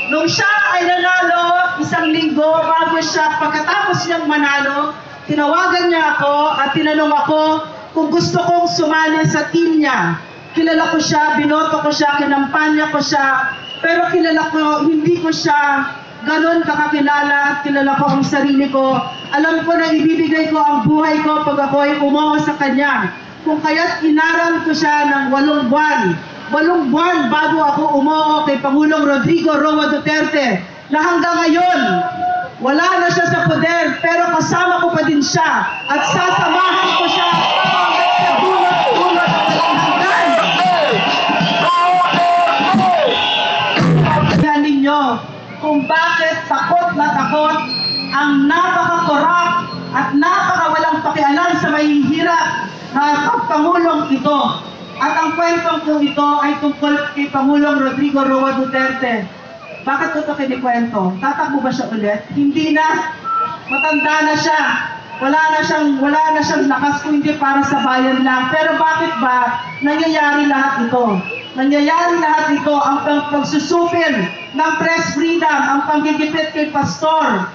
Nung siya ay nanalo, isang linggo bago siya, pagkatapos niyang manalo, tinawagan niya ako at tinanong ako kung gusto kong sumali sa team niya. Kilala ko siya, binoto ko siya, kinampanya ko siya, pero kilala ko, hindi ko siya ganon kakakilala at kilala ko ang sarili ko. Alam ko na ibibigay ko ang buhay ko pag ako ay umawa sa kanya. Kung kaya't inaral ko siya ng 8 buwan. 8 buwan bago ako umawa kay Pangulong Rodrigo Roa Duterte na hanggang ngayon, wala na siya sa poder, pero kasama ko pa din siya at sasamahan ko siya hanggang sa dulo-dulo ng hanggan. Tingnan ninyo kung bakit takot na takot ang napaka-korap at napaka-walang pakialam sa mahihirap na Pangulong ito. At ang kwentong ko ito ay tungkol kay Pangulong Rodrigo Roa Duterte. Bakit ko ito kinikwento? Tatakbo ba siya ulit? Hindi na. Matanda na siya. Wala na siyang lakas kung hindi para sa bayan lang. Pero bakit ba nangyayari lahat ito? Nangyayari lahat ito ang pagsusupil ng press freedom, ang panggigipit kay pastor,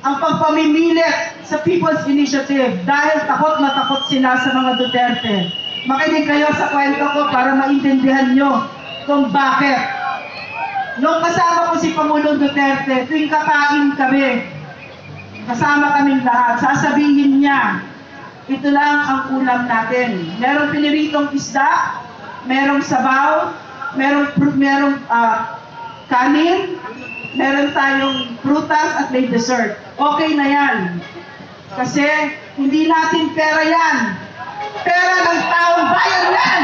ang pagpamimilit sa People's Initiative dahil takot na takot sila sa mga Duterte. Makinig kayo sa kwento ko para maintindihan nyo kung bakit. Nung kasama ko si Pangulong Duterte, tuwing kakain kami, kasama kaming lahat, sasabihin niya, ito lang ang ulam natin. Merong piniritong isda, merong sabaw, merong kanin, meron tayong prutas at may dessert. Okay na yan. Kasi hindi natin pera yan. Pera ng taong bayan yan!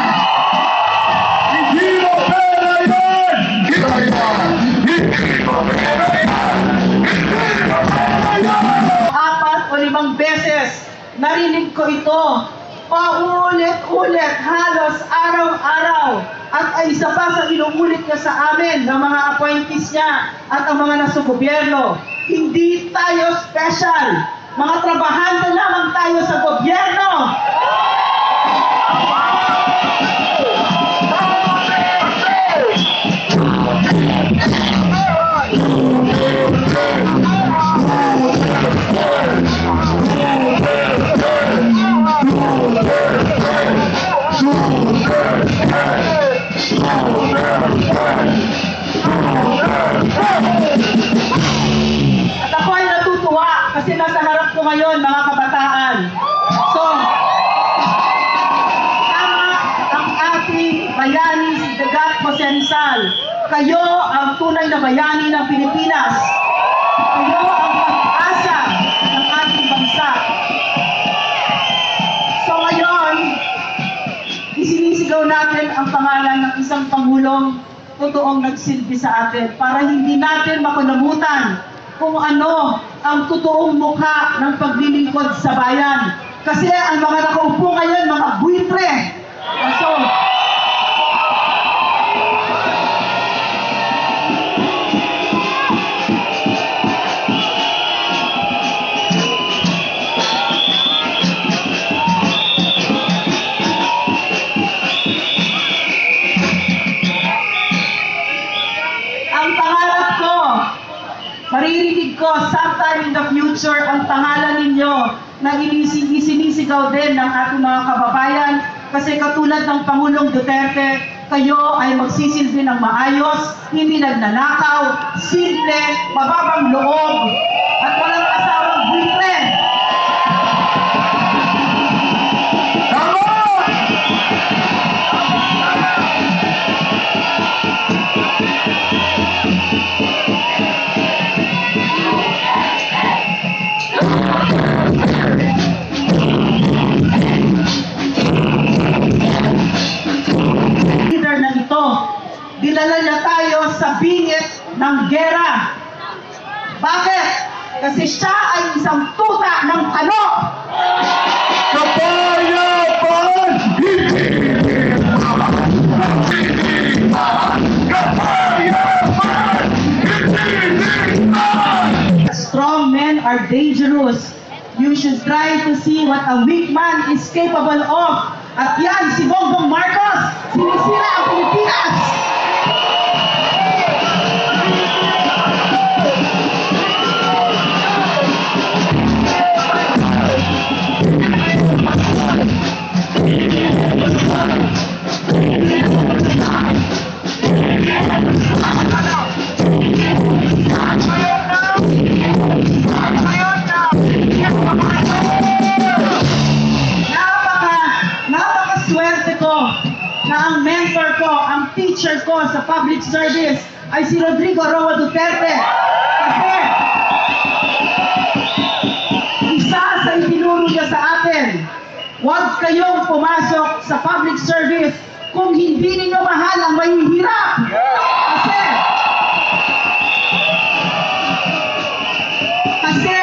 Hindi mo pera yan! Kita yan! Hindi mo pera yan! Hindi mo pera yan! 4 o 5 beses narinig ko ito. Paulit-ulit, halos araw-araw. At ay isa pa sa inuulit niya sa amin ng mga appointees niya at ang mga nasa gobyerno. Hindi tayo special. Mga trabahante lamang tayo sa gobyerno. At ako ay natutuwa kasi nasa harap ko ngayon, mga kabataan. So, tama ang ating bayani si Dagat Posensal. Kayo ang tunay na bayani ng Pilipinas. Kayo ang pag-asa ng ating bansa. So ngayon, isinisigaw natin ang pangalan ng isang Pangulong totoong nagsilbi sa atin para hindi natin makalimutan kung ano ang totoong mukha ng paglilingkod sa bayan. Kasi ang mga nakaupo ngayon, mga buitre. So, maririnig ko sometime in the future ang pangalan ninyo na isinisigaw din ng ating mga kababayan kasi katulad ng Pangulong Duterte, kayo ay magsisilbi ng maayos, hindi nagnanakaw, simple, mababang loob, at walang asawang buitre. Dinala niya tayo sa bingit ng gera. Bakit? Kasi siya ay isang tuta ng kano. Kapayapan! Strong men are dangerous. You should try to see what a weak man is capable of. At yan, si Bongbong Marcos, sinisira ang Pilipinas! Napakaswerte ko na ang mentor ko, ang teacher ko sa public service ay si Rodrigo Roa Duterte. Kasi isa sa itinuro niya sa atin, huwag kayong pumasok sa public service kung hindi ninyo mahal ang mahihirap. Kasi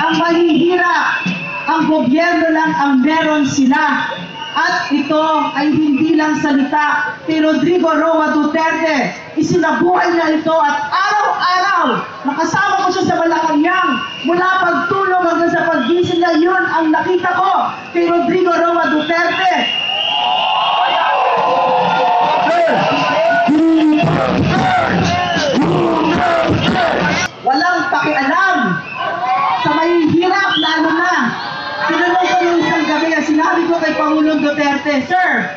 ang mahihirap, ang gobyerno lang ang meron sila. At ito ay hindi lang salita ni Rodrigo Roa Duterte. Isinabuhay niya ito at araw-araw nakasama ko siya sa Malacanang. Mula pagtulog hanggang sa paggising niya, yun ang nakita ko kay Rodrigo Roa Duterte. Walang pakialam sa mahihirap, lalo na. Tinanong ko nung isang gabi, sinabi ko kay Pangulong Duterte, Sir,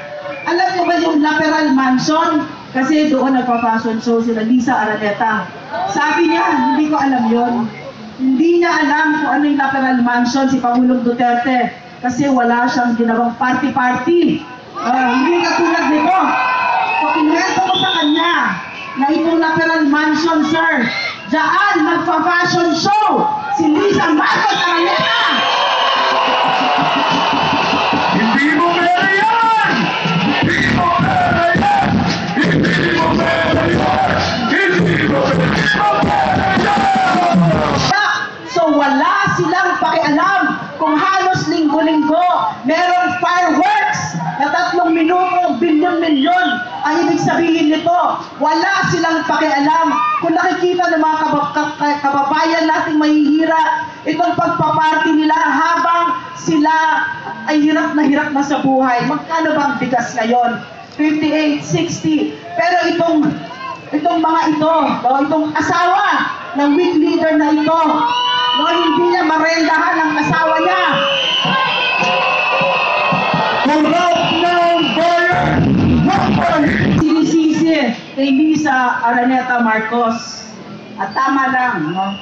alam niyo ba yung Laperal Mansion? Kasi doon nagpa-fashion show sila Lisa Araneta. Sabi niya, hindi ko alam yon. Hindi niya alam kung ano yung Laperal Mansion si Pangulong Duterte. Kasi wala siyang ginawang party-party. Hindi katulad nito. So, kinuwento ko sa kanya na itong Laperal Mansion, sir, diyan nagpa-fashion show si Lisa Marcos Araneta. Hindi mo pera yan! Hindi mo pera yan! Hindi mo pera yan! Hindi mo pera yan! So wala silang pakialam kung halos linggo-linggo merong fireworks na 3 minuto, bilyon-milyon ang ibig sabihin nito. Wala silang pakialam kung nakikita ng mga kababayan nating mahihirap itong pagpaparty nila habang sila ay hirap na sa buhay. Magkano bang bigas ngayon? 58, 60. Pero itong mga ito, itong asawa ng weak leader na ito, hindi niya marendahan ang asawa niya. Kurap ng bayan! Sinisisi kay Lisa Araneta Marcos. At tama lang, no?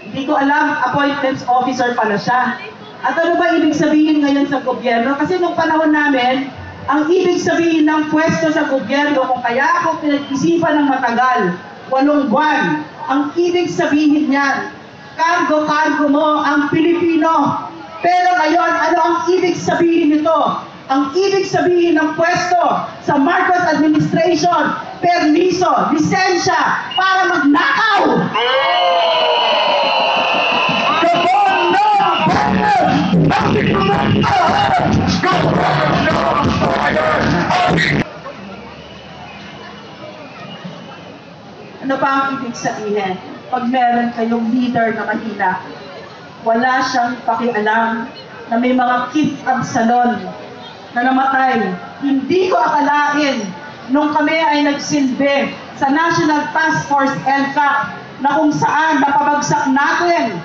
Hindi ko alam, appointments officer pala siya. At ano ba ibig sabihin ngayon sa gobyerno? Kasi nung panahon namin, ang ibig sabihin ng pwesto sa gobyerno, kung kaya ako pinag-isipan ng matagal, 8 buwan, ang ibig sabihin niyan, kargo mo ang Pilipino. Pero ngayon, ano ang ibig sabihin nito? Ang ibig sabihin ng pwesto sa Marcos administration, permiso, lisensya para magnakaw. Kapag ng bayan! Ang dikumentahan! Kapag ng bayan! Ano ba ang ibig sabihin? Pag meron kayong leader na mahina, wala siyang pakialam na may mga Kid Absalon na namatay. Hindi ko akalain nung kami ay nagsilbi sa National Task Force LCAC na kung saan napabagsak natin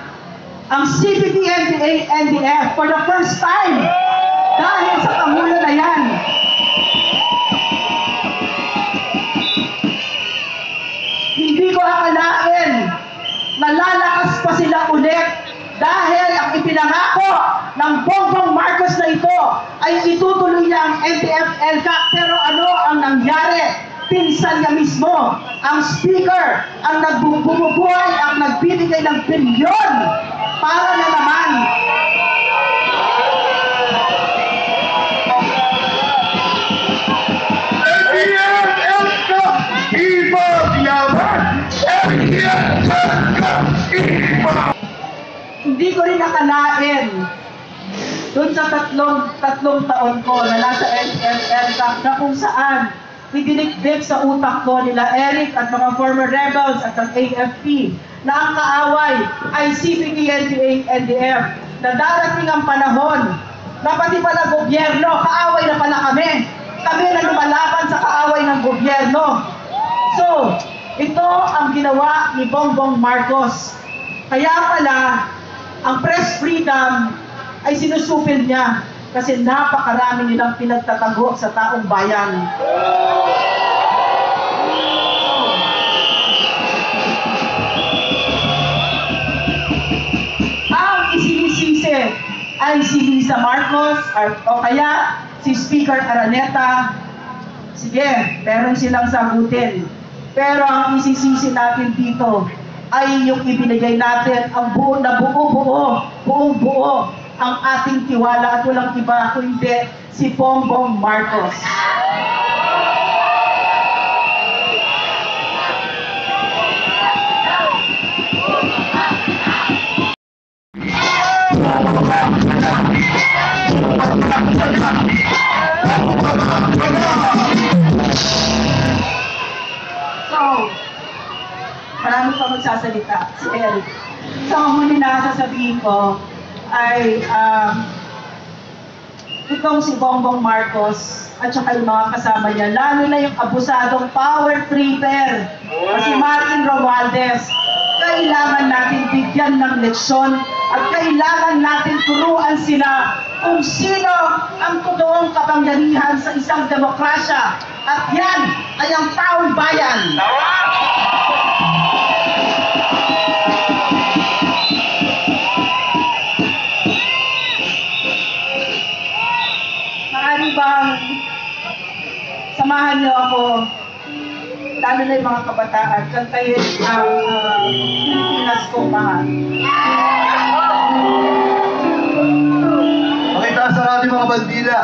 ang CPP-NDF for the first time dahil sa Pangulo na yan. Hindi ko akalain na lalakas pa sila ulit dahil ang ipinangako ng Bongbong Marcos na ito ay itutuloy niya ang NTF-LCAC. Pero ano ang nangyari? Pinsan niya mismo, ang speaker, ang nagbumubuhay, ang nagbibigay ng bilyon para na naman. Hindi ko rin akalain doon sa tatlong taon ko na nasa NTF-LCAC na kung saan idinikdik sa utak ko nila Eric at mga former rebels at ang AFP na ang kaaway ay CPP-NDF na darating ang panahon na pati pala gobyerno, kaaway na pala kami. Kami na lumalaban sa kaaway ng gobyerno. So, ito ang ginawa ni Bongbong Marcos. Kaya pala, ang press freedom ay sinusupil niya kasi napakarami nilang pinagtatago sa taong bayan. Ang isinisisi ay si Lisa Marcos o kaya si Speaker Araneta. Sige, meron silang sagutin. Pero ang isisisi natin dito ay yung ibinigay natin ang buong buo ang ating tiwala at walang iba kundi si Bongbong Marcos. So, marami pa magsasalita si Eric. So, ang huli na sasabihin ko ay itong si Bongbong Marcos at saka yung mga kasama niya, lalo na yung abusadong power tripper o si Martin Romualdez, kailangan natin bigyan ng leksyon at kailangan natin turuan sila kung sino ang totoong kapangyarihan sa isang demokrasya at yan ay ang taong bayan. Maaari bang samahan niyo ako, lalo na yung mga kabataan, kantayin ang Pilipinas Kong Mahal. Pakitaas ang ating mga bandila.